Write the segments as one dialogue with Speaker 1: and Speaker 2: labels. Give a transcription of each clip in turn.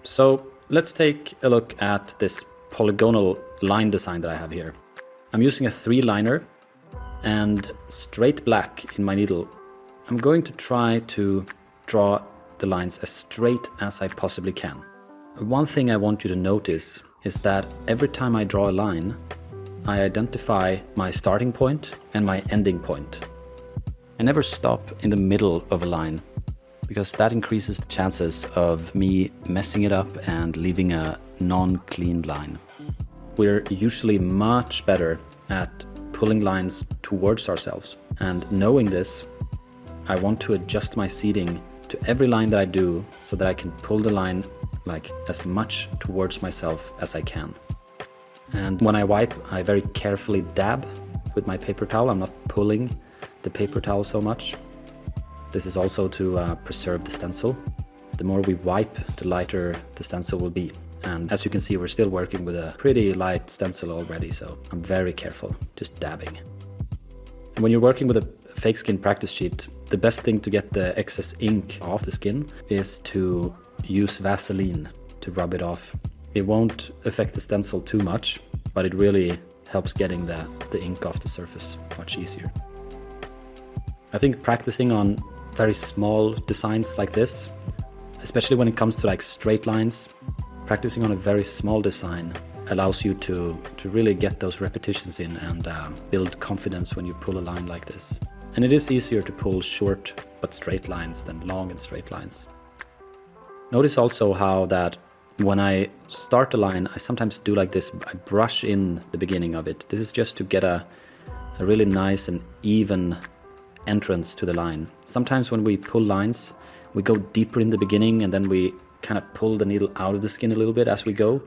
Speaker 1: So let's take a look at this polygonal line design that I have here. I'm using a 3-liner and straight black in my needle. I'm going to try to draw the lines as straight as I possibly can. One thing I want you to notice is that every time I draw a line, I identify my starting point and my ending point. I never stop in the middle of a line, because that increases the chances of me messing it up and leaving a non-clean line. We're usually much better at pulling lines towards ourselves, and knowing this, I want to adjust my seating to every line that I do so that I can pull the line like as much towards myself as I can. And when I wipe, I very carefully dab with my paper towel. I'm not pulling the paper towel so much. This is also to preserve the stencil. The more we wipe, the lighter the stencil will be. And as you can see, we're still working with a pretty light stencil already, so I'm very careful, just dabbing. And when you're working with a fake skin practice sheet, the best thing to get the excess ink off the skin is to use Vaseline to rub it off. It won't affect the stencil too much, but it really helps getting the ink off the surface much easier. I think practicing on very small designs like this, especially when it comes to like straight lines, practicing on a very small design allows you to really get those repetitions in and build confidence when you pull a line like this. And it is easier to pull short but straight lines than long and straight lines. Notice also how that when I start a line, I sometimes do like this. I brush in the beginning of it. This is just to get a really nice and even entrance to the line. Sometimes when we pull lines, we go deeper in the beginning and then we kind of pull the needle out of the skin a little bit as we go.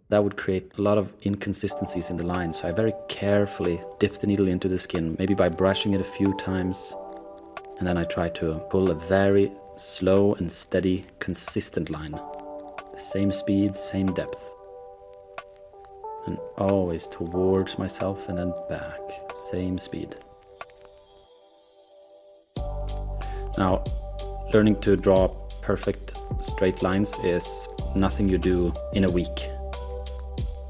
Speaker 1: That would create a lot of inconsistencies in the line. So I very carefully dip the needle into the skin, maybe by brushing it a few times. And then I try to pull a very slow and steady, consistent line. Same speed, same depth. And always towards myself and then back. Same speed. Now, learning to draw perfect straight lines is nothing you do in a week.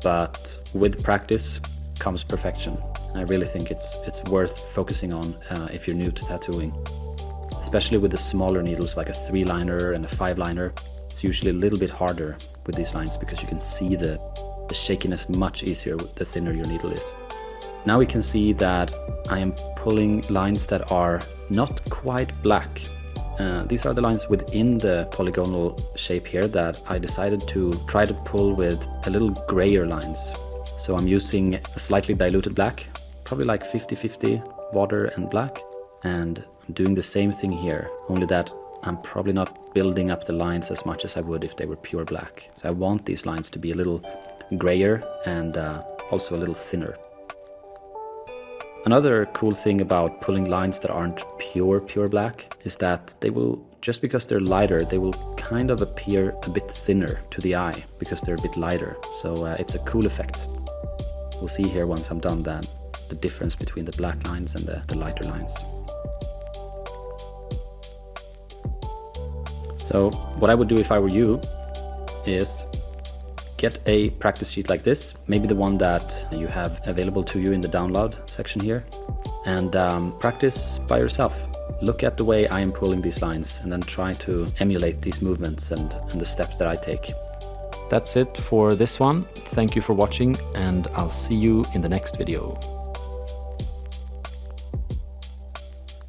Speaker 1: But with practice comes perfection. And I really think it's worth focusing on if you're new to tattooing. Especially with the smaller needles like a 3-liner and a 5-liner. It's usually a little bit harder with these lines because you can see the shakiness much easier the thinner your needle is. Now we can see that I am pulling lines that are not quite black. These are the lines within the polygonal shape here that I decided to try to pull with a little grayer lines. So I'm using a slightly diluted black, probably like 50-50 water and black. And I'm doing the same thing here, only that I'm probably not building up the lines as much as I would if they were pure black. So I want these lines to be a little grayer and also a little thinner. Another cool thing about pulling lines that aren't pure black is that they will, just because they're lighter, they will kind of appear a bit thinner to the eye because they're a bit lighter. So it's a cool effect. We'll see here once I'm done that the difference between the black lines and the lighter lines. So what I would do if I were you is get a practice sheet like this, maybe the one that you have available to you in the download section here, and practice by yourself. Look at the way I am pulling these lines and then try to emulate these movements and the steps that I take. That's it for this one. Thank you for watching and I'll see you in the next video.